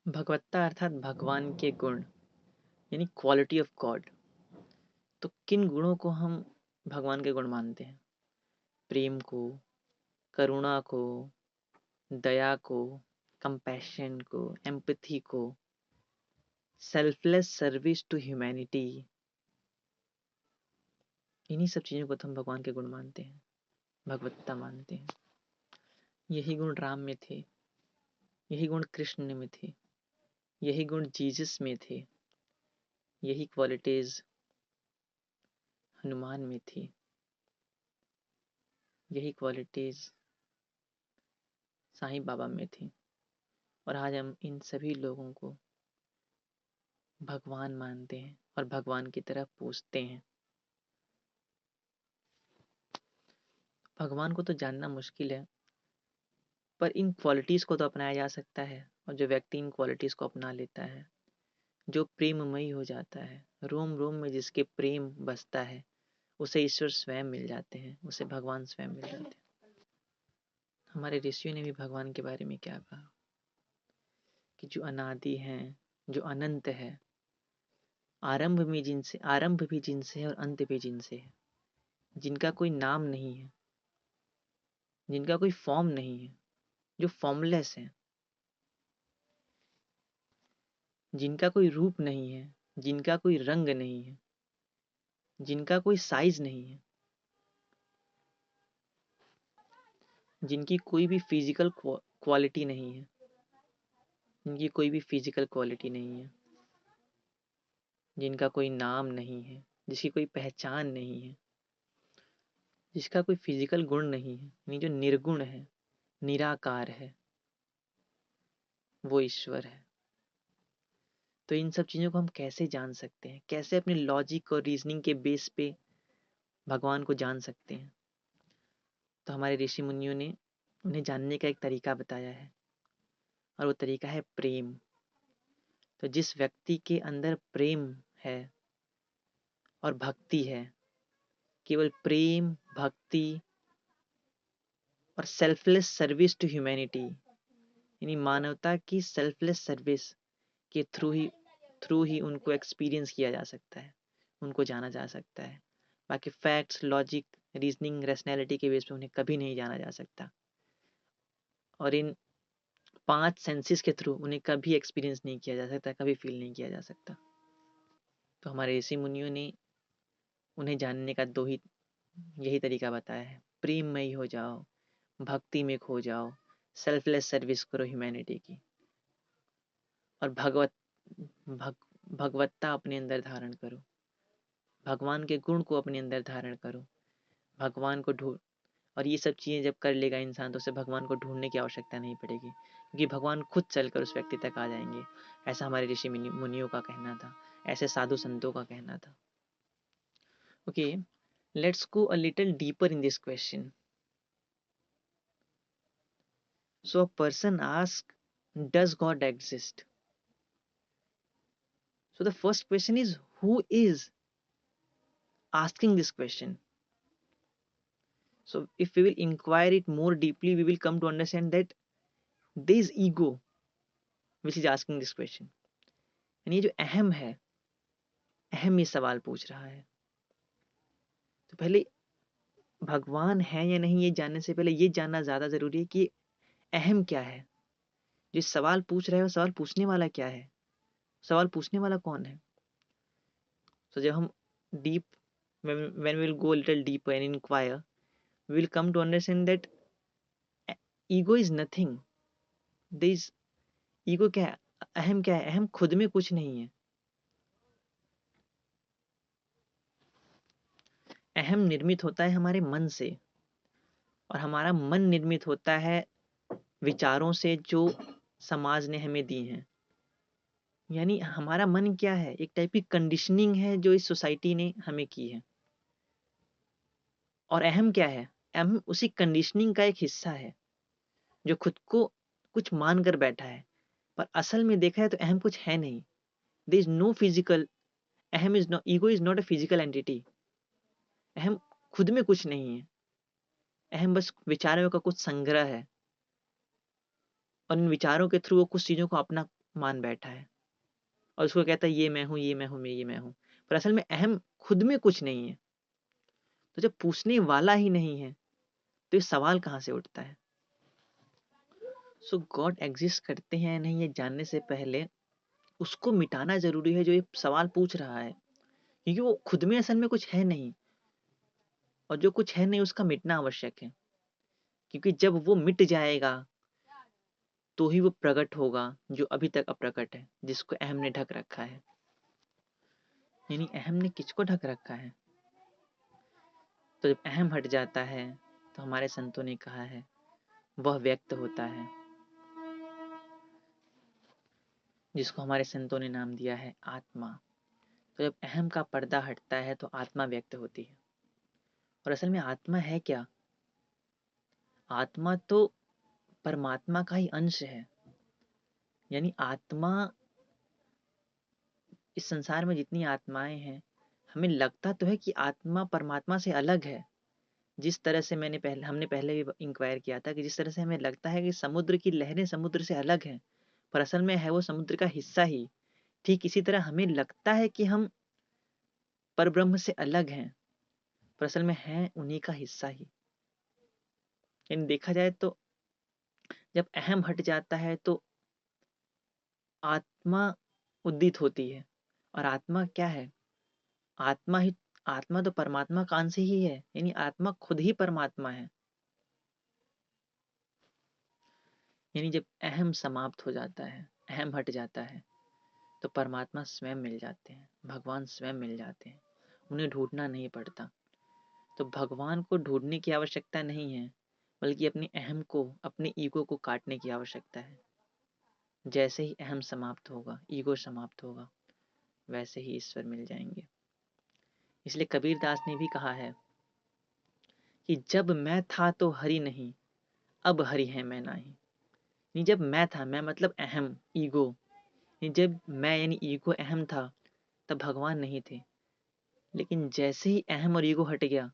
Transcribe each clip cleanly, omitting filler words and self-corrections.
भगवत्ता अर्थात भगवान के गुण यानी क्वालिटी ऑफ गॉड। तो किन गुणों को हम भगवान के गुण मानते हैं? प्रेम को, करुणा को, दया को, कंपैशन को, एम्पैथी को, सेल्फलेस सर्विस टू ह्यूमैनिटी। इन्हीं सब चीज़ों को तो हम भगवान के गुण मानते हैं, भगवत्ता मानते हैं। यही गुण राम में थे, यही गुण कृष्ण में थे, यही गुण जीसस में थे, यही क्वालिटीज हनुमान में थी, यही क्वालिटीज साईं बाबा में थी। और आज हम इन सभी लोगों को भगवान मानते हैं और भगवान की तरह पूजते हैं। भगवान को तो जानना मुश्किल है, पर इन क्वालिटीज को तो अपनाया जा सकता है। और जो व्यक्ति इन क्वालिटीज को अपना लेता है, जो प्रेममयी हो जाता है, रोम रोम में जिसके प्रेम बसता है, उसे ईश्वर स्वयं मिल जाते हैं, उसे भगवान स्वयं मिल जाते हैं। हमारे ऋषियों ने भी भगवान के बारे में क्या कहा कि जो अनादि हैं, जो अनंत है, आरंभ भी जिनसे है और अंत भी जिनसे है, जिनका कोई नाम नहीं है, जिनका कोई फॉर्म नहीं है, जो फॉर्मलेस है, जिनका कोई रूप नहीं है, जिनका कोई रंग नहीं है, जिनका कोई साइज नहीं है, जिनकी कोई भी फिजिकल क्वालिटी नहीं है, जिनकी कोई भी फिजिकल क्वालिटी नहीं है, जिनका कोई नाम नहीं है, जिसकी कोई पहचान नहीं है, जिसका कोई फिजिकल गुण नहीं है, यानी जो निर्गुण है, निराकार है, वो ईश्वर है। तो इन सब चीज़ों को हम कैसे जान सकते हैं? कैसे अपने लॉजिक और रीजनिंग के बेस पे भगवान को जान सकते हैं? तो हमारे ऋषि मुनियों ने उन्हें जानने का एक तरीका बताया है, और वो तरीका है प्रेम। तो जिस व्यक्ति के अंदर प्रेम है और भक्ति है, केवल प्रेम, भक्ति और सेल्फलेस सर्विस टू ह्यूमैनिटी, यानी मानवता की सेल्फलेस सर्विस के थ्रू ही उनको एक्सपीरियंस किया जा सकता है, उनको जाना जा सकता है। बाकी फैक्ट्स, लॉजिक, रीजनिंग, रैशनैलिटी के बेस पे उन्हें कभी नहीं जाना जा सकता। और इन 5 सेंसेस के थ्रू उन्हें कभी एक्सपीरियंस नहीं किया जा सकता, कभी फील नहीं किया जा सकता। तो हमारे ऋषि मुनियों ने उन्हें जानने का यही तरीका बताया है। प्रेममयी हो जाओ, भक्ति में खो जाओ, सेल्फलेस सर्विस करो ह्यूमैनिटी की, और भगवत्ता अपने अंदर धारण करो, भगवान के गुण को अपने अंदर धारण करो, भगवान को ढूंढ। और ये सब चीज़ें जब कर लेगा इंसान, तो उसे भगवान को ढूंढने की आवश्यकता नहीं पड़ेगी, क्योंकि भगवान खुद चलकर उस व्यक्ति तक आ जाएंगे। ऐसा हमारे ऋषि मुनियों का कहना था, ऐसे साधु संतों का कहना था। Okay, let's go a little deeper in this question. So a person asks, does God exist? So the first question is, who is asking this question? So if we will inquire it more deeply, we will come to understand that there is ego which is asking this question. यानी जो अहम है, अहम ये सवाल पूछ रहा है। तो पहले भगवान है या नहीं ये जानने से पहले ये जानना ज्यादा जरूरी है कि अहम क्या है। जिस सवाल पूछ रहे हो, सवाल पूछने वाला क्या है, सवाल पूछने वाला कौन है। तो जब हम deep when we will go a little deeper and inquire, we will come to understand that ego is nothing. There is ego क्या है, अहम क्या है, अहम खुद में कुछ नहीं है। अहम निर्मित होता है हमारे मन से, और हमारा मन निर्मित होता है विचारों से जो समाज ने हमें दी हैं। यानी हमारा मन क्या है, एक टाइप की कंडीशनिंग है जो इस सोसाइटी ने हमें की है। और अहम क्या है, अहम उसी कंडीशनिंग का एक हिस्सा है जो खुद को कुछ मान कर बैठा है। पर असल में देखा है तो अहम कुछ है नहीं। देयर इज नो फिजिकल अहम, is not, ego is not a physical entity. अहम खुद में कुछ नहीं है। अहम बस विचारों का कुछ संग्रह है, और इन विचारों के थ्रू वो कुछ चीजों को अपना मान बैठा है और उसको कहता है ये मैं हूँ, ये मैं हूँ, ये मैं हूँ। पर असल में अहम खुद में कुछ नहीं है। तो जब पूछने वाला ही नहीं है तो ये सवाल कहाँ से उठता है? सो गॉड एग्जिस्ट करते हैं या नहीं ये जानने से पहले उसको मिटाना जरूरी है जो ये सवाल पूछ रहा है, क्योंकि वो खुद में असल में कुछ है नहीं और जो कुछ है नहीं उसका मिटना आवश्यक है, क्योंकि जब वो मिट जाएगा तो ही वो प्रकट होगा जो अभी तक अप्रकट है, जिसको अहम ने ढक रखा है। यानी अहम ने किसको ढक रखा है? तो जब अहम हट जाता है तो हमारे संतों ने कहा है वह व्यक्त होता है, जिसको हमारे संतों ने नाम दिया है आत्मा। तो जब अहम का पर्दा हटता है तो आत्मा व्यक्त होती है। और असल में आत्मा है क्या? आत्मा तो परमात्मा का ही अंश है। यानी आत्मा, इस संसार में जितनी आत्माएं हैं हमें लगता तो है कि आत्मा परमात्मा से अलग है। जिस तरह से हमने पहले भी इंक्वायर किया था कि जिस तरह से हमें लगता है कि समुद्र की लहरें समुद्र से अलग हैं, पर असल में है वो समुद्र का हिस्सा ही। ठीक इसी तरह हमें लगता है कि हम परब्रह्म से अलग हैं, पर असल में हैं उन्हीं का हिस्सा ही। यानी देखा जाए तो जब अहम हट जाता है तो आत्मा उद्दित होती है। और आत्मा क्या है? आत्मा ही, आत्मा तो परमात्मा का अंश ही है। यानी आत्मा खुद ही परमात्मा है। यानी जब अहम समाप्त हो जाता है, अहम हट जाता है, तो परमात्मा स्वयं मिल जाते हैं, भगवान स्वयं मिल जाते हैं। उन्हें ढूंढना नहीं पड़ता। तो भगवान को ढूंढने की आवश्यकता नहीं है, बल्कि अपने अहम को, अपने ईगो को काटने की आवश्यकता है। जैसे ही अहम समाप्त होगा, ईगो समाप्त होगा, वैसे ही ईश्वर मिल जाएंगे। इसलिए कबीर दास ने भी कहा है कि जब मैं था तो हरि नहीं, अब हरि है मैं नाही। नहीं, जब मैं था, मैं मतलब अहम, ईगो, जब मैं यानी ईगो अहम था तब भगवान नहीं थे। लेकिन जैसे ही अहम और ईगो हट गया,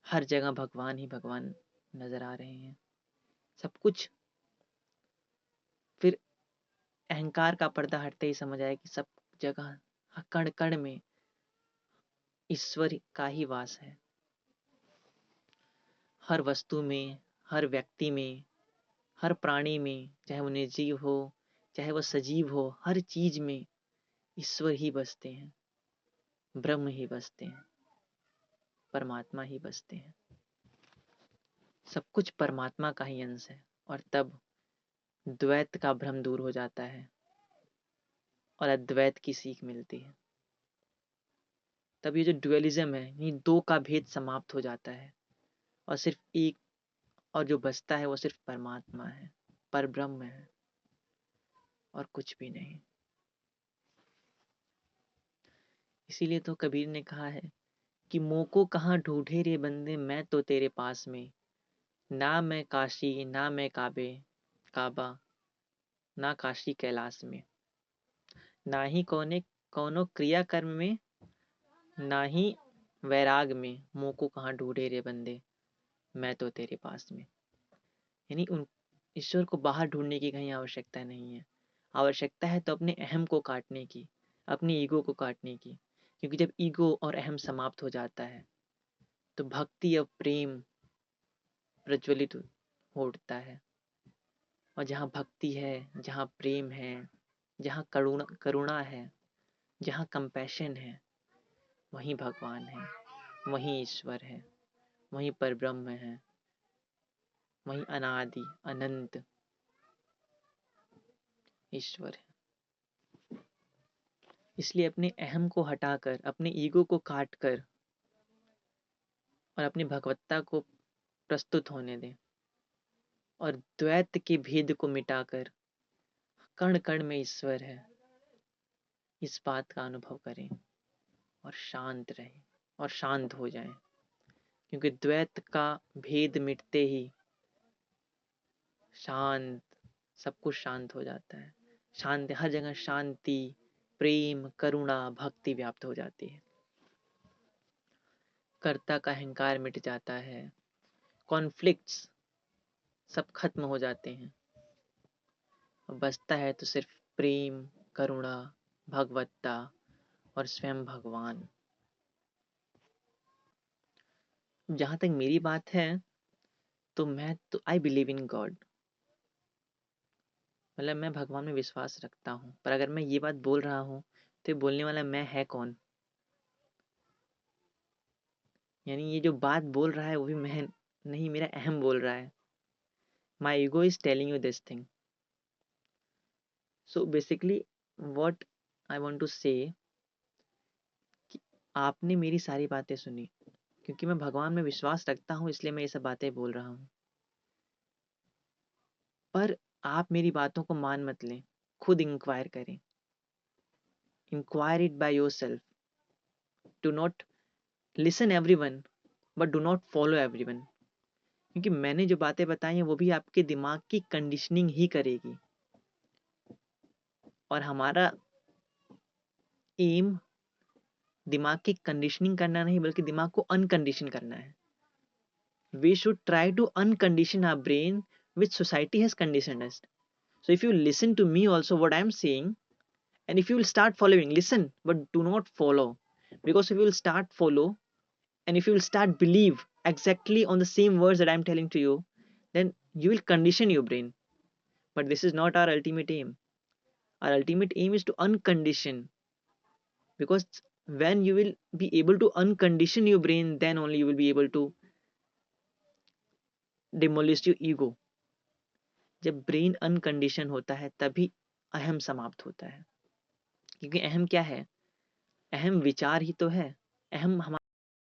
हर जगह भगवान ही भगवान नजर आ रहे हैं। सब कुछ फिर अहंकार का पर्दा हटते ही समझ आया कि सब जगह, कण कण में ईश्वर का ही वास है। हर वस्तु में, हर व्यक्ति में, हर प्राणी में, चाहे वो निर्जीव हो चाहे वो सजीव हो, हर चीज में ईश्वर ही बसते हैं, ब्रह्म ही बसते हैं, परमात्मा ही बसते हैं। सब कुछ परमात्मा का ही अंश है। और तब द्वैत का भ्रम दूर हो जाता है और अद्वैत की सीख मिलती है। तब ये जो ड्युअलिज्म है, ये दो का भेद समाप्त हो जाता है और सिर्फ एक, और जो बचता है वो सिर्फ परमात्मा है, परब्रह्म है और कुछ भी नहीं। इसीलिए तो कबीर ने कहा है कि मोको कहाँ ढूंढे रे बंदे, मैं तो तेरे पास में, ना मैं काशी ना मैं काबा, ना काशी कैलाश में, ना ही कौनो क्रिया कर्म में, ना ही वैराग में, मोको कहाँ ढूंढे रे बंदे, मैं तो तेरे पास में। यानी उन ईश्वर को बाहर ढूंढने की कहीं आवश्यकता नहीं है। आवश्यकता है तो अपने अहम को काटने की, अपनी ईगो को काटने की। क्योंकि जब ईगो और अहम समाप्त हो जाता है तो भक्ति और प्रेम प्रज्वलित हो उठता है। और जहाँ भक्ति है, जहाँ प्रेम है, जहाँ करुणा करुणा है, जहाँ कंपैशन है, वहीं भगवान है, वहीं ईश्वर है, वहीं परब्रह्म है, वहीं अनादि अनंत ईश्वर है। इसलिए अपने अहम को हटाकर, अपने ईगो को काटकर और अपनी भगवत्ता को प्रस्तुत होने दें और द्वैत के भेद को मिटाकर कण कण में ईश्वर है, इस बात का अनुभव करें और शांत रहें और शांत हो जाएं। क्योंकि द्वैत का भेद मिटते ही शांत, सब कुछ शांत हो जाता है। शांति, हर जगह शांति, प्रेम, करुणा, भक्ति व्याप्त हो जाती है। कर्ता का अहंकार मिट जाता है, कॉन्फ्लिक्ट्स सब खत्म हो जाते हैं। बचता है तो सिर्फ प्रेम, करुणा, भगवत्ता और स्वयं भगवान। जहाँ तक मेरी बात है तो मैं तो आई बिलीव इन गॉड, मतलब मैं भगवान में विश्वास रखता हूँ। पर अगर मैं ये बात बोल रहा हूँ तो ये बोलने वाला मैं है कौन? यानी ये जो बात बोल रहा है वो भी मैं नहीं, मेरा अहम बोल रहा है। My ego is telling you this thing. So basically what I want to say कि आपने मेरी सारी बातें सुनी, क्योंकि मैं भगवान में विश्वास रखता हूँ इसलिए मैं ये सब बातें बोल रहा हूँ। पर आप मेरी बातों को मान मत लें, खुद इंक्वायर करें। Inquire it by yourself. Do not listen everyone but do not follow everyone. क्योंकि मैंने जो बातें बताई हैं वो भी आपके दिमाग की कंडीशनिंग ही करेगी, और हमारा एम दिमाग की कंडीशनिंग करना नहीं बल्कि दिमाग को अनकंडीशन करना है। We should try to uncondition our brain which society has conditioned us. So if you listen to me also what I am saying, and if you will start following, listen but do not follow, because if you will start follow and if you will start believe exactly on the same words that I am telling to you, then you will condition your brain. But this is not our ultimate aim. Our ultimate aim is to uncondition, because when you will be able to uncondition your brain, then only you will be able to demolish your ego. जब brain अनकंडीशन होता है तभी अहम समाप्त होता है। क्योंकि अहम क्या है? अहम विचार ही तो है। अहम हमारा